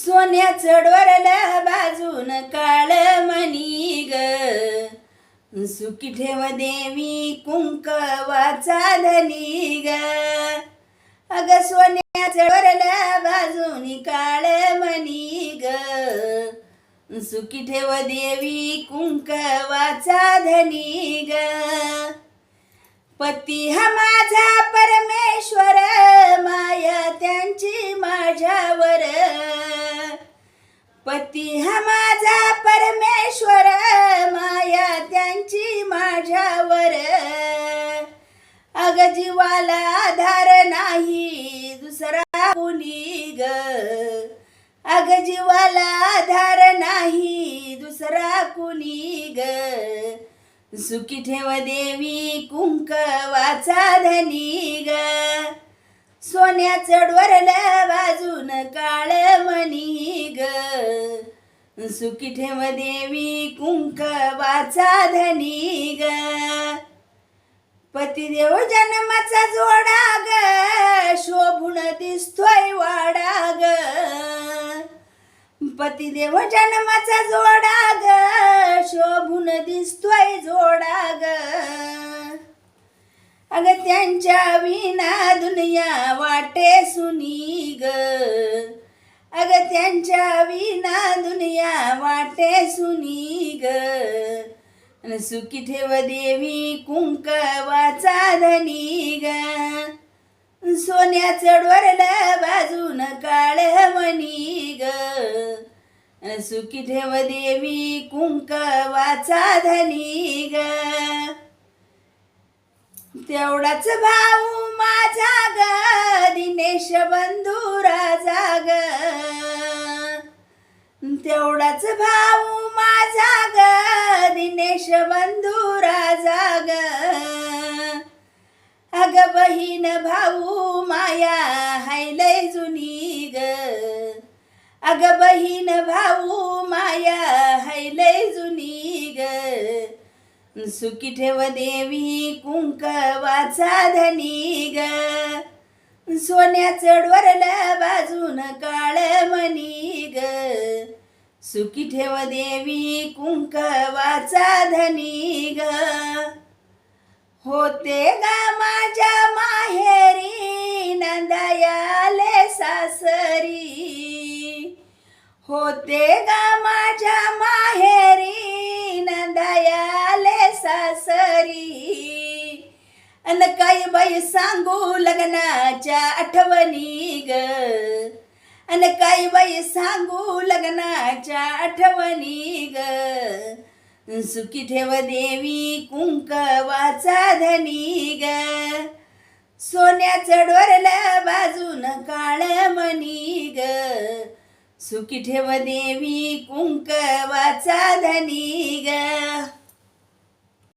सोन्या चढवरला बाजून काळ मणी ग, सुखी ठेव देवी कुंकवाचा धनी ग. अग सोन्या चढवरला बाजून काळ मणी ग, सुखी ठेव देवी कुंकवाचा धनी ग. पती हा माझा परमेश्वर, माया त्यांची माझ्यावर. पती हा माझा परमेश्वर, माया त्यांची माझ्यावर. अग जीवाला आधार नाही दुसरा कुणी ग, अग जीवाला आधार नाही दुसरा कुणी ग, सुखी ठेव देवी कुंकवाचा धनी ग. सोन्या चढवरला बाजून काळ मणी ग, सुखी ठेव देवी कुंकवाचा धनी ग. पतिदेव जन्माचा जोडा ग, शोभून दिसतोय वाडा ग. पतिदेव जन्माचा जोडा ग, शोभून दिसतोय जोडा ग. अग त्यांच्या विना दुनिया वाटे सुनी ग, अग त्यांच्या विना दुनिया वाटे सुनी ग, सुखी ठेव देवी कुंकवाचा धनी ग. सोन्या चढवरला बाजून काळ मणी ग, सुखी ठेव देवी कुंकवाचा धनी ग. तेवढाच भाऊ माझा ग, दिनेश बंधू राजा ग. तेवढाच भाऊ माझा ग, दिनेश बंधू राजा ग. अग बहीण भाऊ माया हाय लय जुनी ग, अग बहीण भाऊ माया हाय लय जुनी ग, सुखी ठेव देवी कुंकवाचा धनी ग. सोन्या चढवरला बाजून काळ मणी ग, सुखी ठेव देवी कुंकवाचा धनी ग. होते गा माझ्या माहेरी नंदायाले सासरी, होते गा माझ्या माहेरी नंदायाले सासरी. अन काही बाई सांगू लग्नाच्या आठवणी ग, अन काही बाई सांगू लग्नाच्या आठवणी ग, सुखी ठेव देवी कुंकवाचा धनी ग. सोन्या चढवरला बाजून काळ मणी ग, सुखी ठेव देवी कुंकवाचा धनी ग.